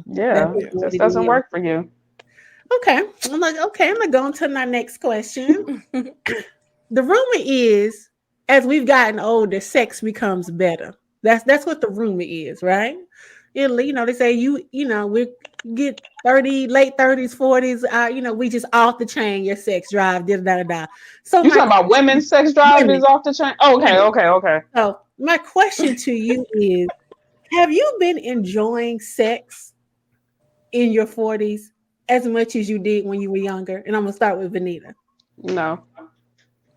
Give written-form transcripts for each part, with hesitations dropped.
That's Yeah, what just it doesn't is. work for you. Okay. I'm like, okay, I'm gonna go on to my next question. The rumor is, as we've gotten older, sex becomes better. That's what the rumor is, right? They say we get 30, late 30s, 40s, we just off the chain, your sex drive, da da da da. So You my talking about question, women's sex drive women, is off the chain? Okay, women. okay, okay. So my question to you is, have you been enjoying sex in your 40s as much as you did when you were younger? And I'm gonna start with Vanita. No.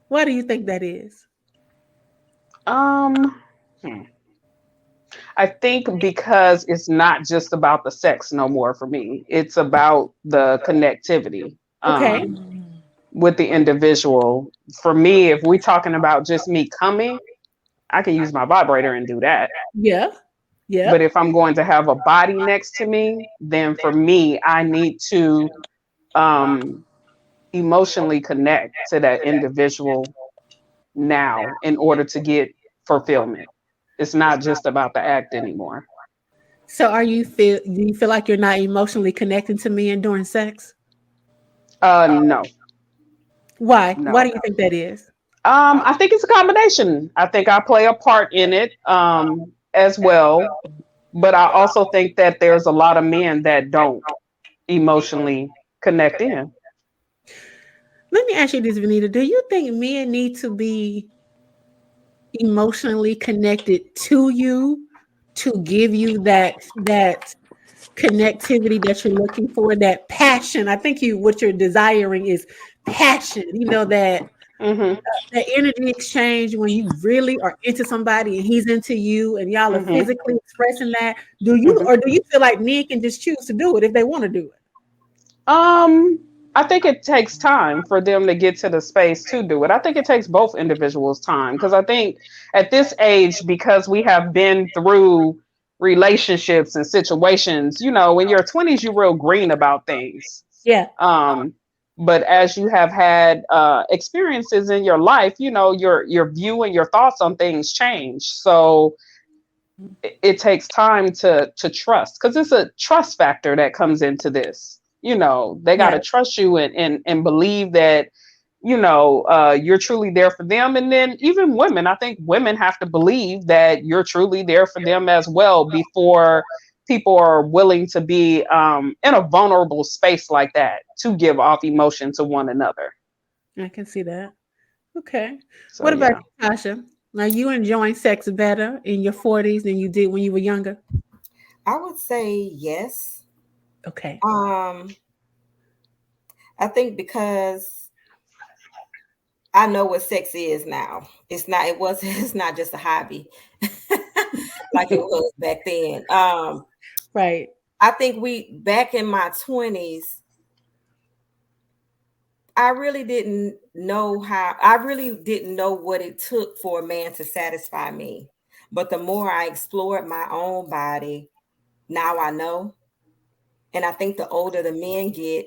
Why do you think that is? Um, hmm. I think because it's not just about the sex no more for me. It's about the connectivity Okay. with the individual. For me, if we're talking about just me coming, I can use my vibrator and do that. Yeah. But Yep. if I'm going to have a body next to me, then for me, I need to um, emotionally connect to that individual now in order to get fulfillment. It's not just about the act anymore. So do you feel like you're not emotionally connecting to men during sex? No, Why? Why do no. you think that is? I think it's a combination. I think I play a part in it as well, but I also think that there's a lot of men that don't emotionally connect in. Let me ask you this, Vanita. Do you think men need to be emotionally connected to you to give you that connectivity that you're looking for, that passion? I think what you're desiring is passion. Hmm. That energy exchange when you really are into somebody and he's into you and y'all are Hmm. physically expressing that. Do you Hmm. or do you feel like men can just choose to do it if they want to do it? I think it takes time for them to get to the space to do it. I think it takes both individuals time because I think at this age, because we have been through relationships and situations, in your 20s, you're real green about things. Yeah. Um, but as you have had experiences in your life, your view and your thoughts on things change. So it takes time to trust because it's a trust factor that comes into this. They got Yeah. to trust you and believe that you're truly there for them. And then even women, I think women have to believe that you're truly there for them as well before people are willing to be in a vulnerable space like that to give off emotion to one another. I can see that. Okay. So What about yeah. you, Tasha? Are you enjoying sex better in your 40s than you did when you were younger? I would say yes. Okay. Um, I think because I know what sex is now. It's not just a hobby like it was back then. Right. I think back in my 20s, I really didn't know what it took for a man to satisfy me. But the more I explored my own body, now I know. And I think the older the men get,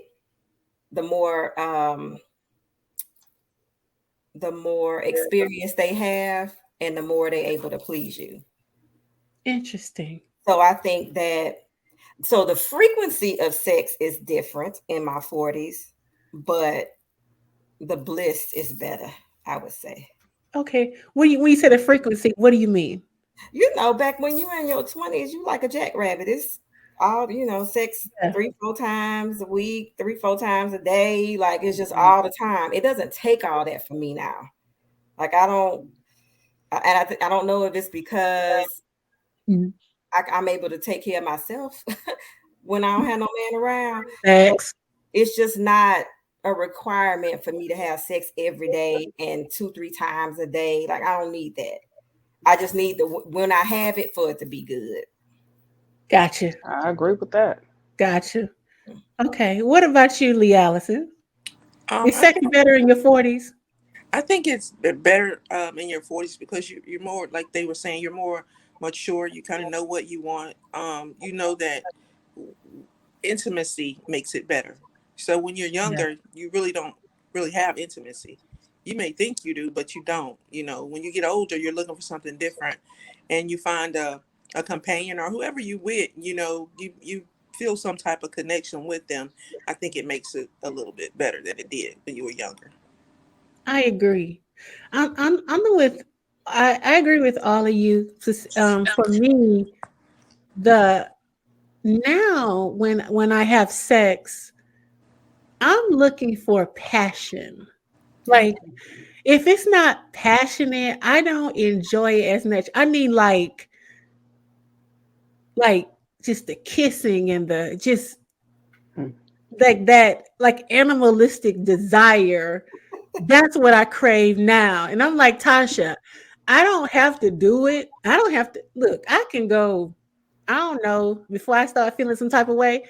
the more experience they have and the more they're able to please you. Interesting. So I think that the frequency of sex is different in my 40s, but the bliss is better, I would say. Okay. When you say the frequency, what do you mean? Back when you were in your 20s, you like a jackrabbit. It's all, sex Yeah. 3, 4 times a week, 3, 4 times a day. Like it's just all the time. It doesn't take all that for me now. Like I don't, I don't know if it's because Mhm. I'm able to take care of myself when I don't have no man around, but Sex. it's just not a requirement for me to have sex every day and 2, 3 times a day. Like I don't need that. I just need when I have it for it to be good. Gotcha. I agree with that. Gotcha. Okay. What about you, Lee Allison? Is I sex think better in your 40s? it's better in your 40s because you're more, like they were saying, you're more mature. You kind of know what you want. You know that intimacy makes it better. So when you're Yeah. younger, you really don't really have intimacy. You may think you do, but you don't. When you get older, you're looking for something different, and you find a companion or whoever you with. You feel some type of connection with them, I think it makes it a little bit better than it did when you were younger. I agree. I'm with. I agree with all of you. For me, the now when I have sex, I'm looking for passion. Like if it's not passionate, I don't enjoy it as much. I mean, like just the kissing and the just like that, like animalistic desire. That's what I crave now. And I'm like, Tasha, I don't have to do it. I don't have to look, I can go, I don't know, before I start feeling some type of way,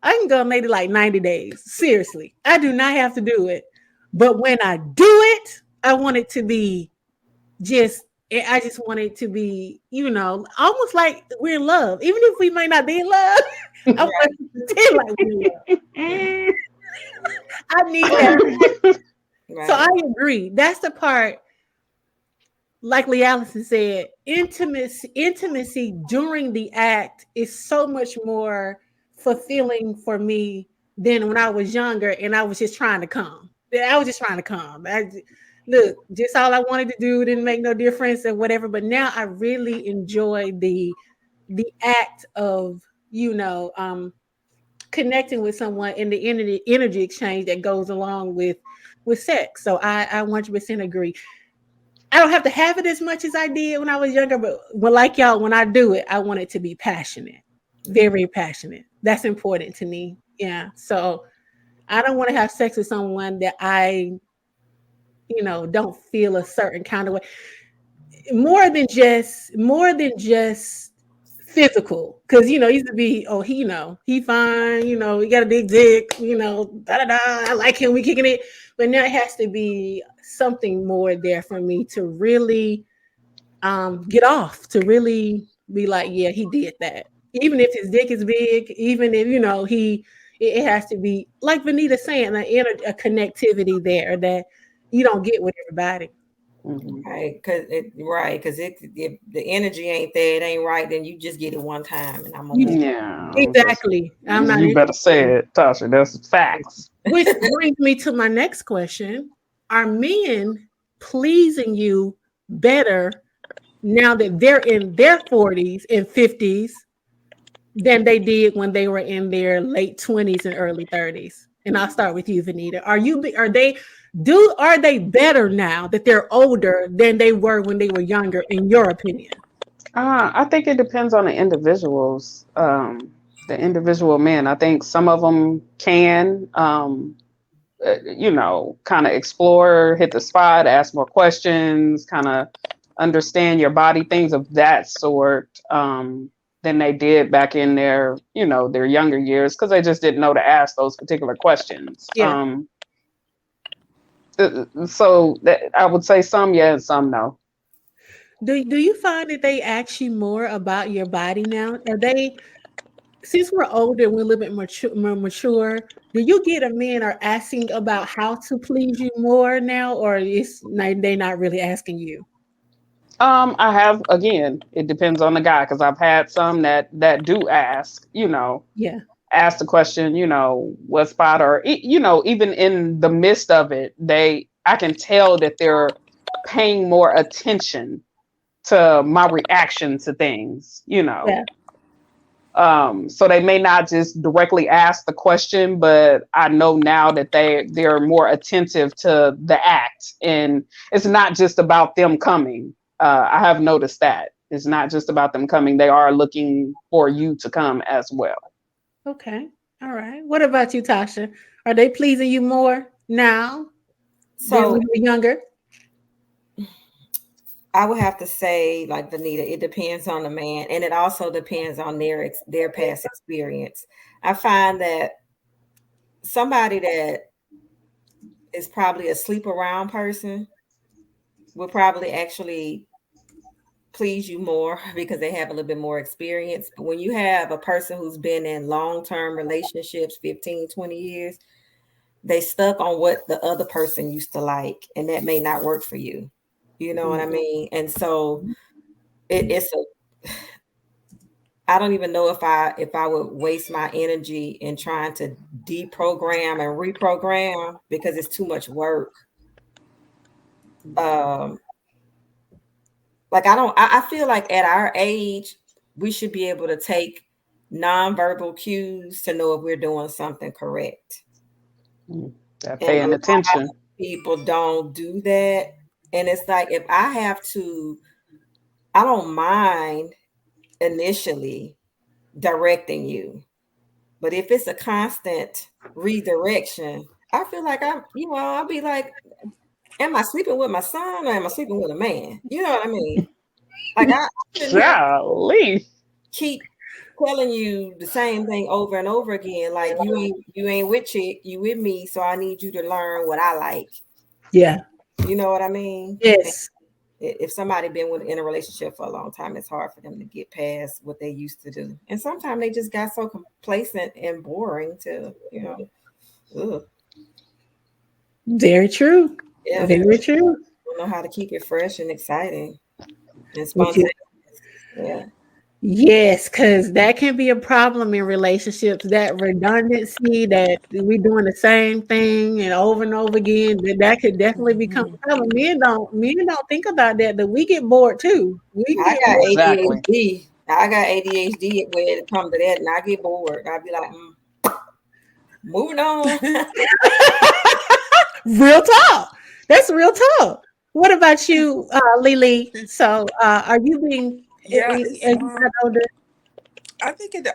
I can go maybe like 90 days. Seriously. I do not have to do it. But when I do it, I want it to be just I just want it to be, almost like we're in love. Even if we might not be in love, I want to pretend like we're in love. I need that. Right. So I agree. That's the part, like Lee Allison said, intimacy during the act is so much more fulfilling for me than when I was younger and I was just trying to come. Look, just all I wanted to do didn't make no difference or whatever. But now I really enjoy the act of, connecting with someone and the energy exchange that goes along with sex. So I 100% agree. I don't have to have it as much as I did when I was younger, but like y'all, when I do it, I want it to be passionate, very passionate. That's important to me. Yeah. So I don't want to have sex with someone that I, don't feel a certain kind of way. More than just physical, because used to be, oh, he fine, he got a big dick, I like him, we kicking it. But now it has to be something more there for me to really get off, to really be like, yeah, he did that. Even if his dick is big, even if it has to be, like Vanita saying, a connectivity there that you don't get with everybody. Right, because if the energy ain't there, it ain't right, then you just get it one time, and I'm exactly. You better say it, Tasha. That's facts. Which brings me to my next question: are men pleasing you better now that they're in their 40s and 50s than they did when they were in their late 20s and early 30s? And I'll start with you, Vanita. Are they better now that they're older than they were when they were younger, in your opinion? I think it depends on the individuals, the individual men. I think some of them can, kind of explore, hit the spot, ask more questions, kind of understand your body, things of that sort, than they did back in their younger years, because they just didn't know to ask those particular questions. Yeah. So I would say some yeah and some no. Do you find that they ask you more about your body now? Are they, since we're older and we're a little bit more mature, do you get a men are asking about how to please you more now, or they not really asking you? I have, again, it depends on the guy, because I've had some that do ask, Yeah. ask the question, what spot, or even in the midst of it, I can tell that they're paying more attention to my reaction to things, Yeah. So they may not just directly ask the question, but I know now that they're more attentive to the act, and it's not just about them coming. I have noticed that it's not just about them coming. They are looking for you to come as well. Okay. All right. What about you, Tasha? Are they pleasing you more now than when you were younger? I would have to say, like Vanita, it depends on the man, and it also depends on their past experience. I find that somebody that is probably a sleep around person will probably actually please you more because they have a little bit more experience. But when you have a person who's been in long-term relationships, 15, 20 years, they stuck on what the other person used to like, and that may not work for you. You know what I mean? And so I don't even know if I would waste my energy in trying to deprogram and reprogram because it's too much work. Like I feel like at our age, we should be able to take nonverbal cues to know if we're doing something correct. That paying attention. People don't do that. And it's like, if I have to, I don't mind initially directing you. But if it's a constant redirection, I feel like I'll be like, am I sleeping with my son or am I sleeping with a man? You know what I mean? Like Golly. keep telling you the same thing over and over again. Like you ain't with chick, you with me, so I need you to learn what I like. Yeah. You know what I mean? Yes. If somebody been in a relationship for a long time, it's hard for them to get past what they used to do. And sometimes they just got so complacent and boring to, ugh. Very true. Yeah, Very true. don't know how to keep it fresh and exciting and spontaneous. Yeah. Yes, because that can be a problem in relationships. That redundancy, that we doing the same thing and over again, that could definitely become a problem. Men don't think about that we get bored too. I got Exactly. ADHD. I got ADHD when it comes to that, and I get bored. I'd be like, moving on. Real talk. That's real talk. What about you, Lily? So, are you being? Yeah, as you got older, I think at the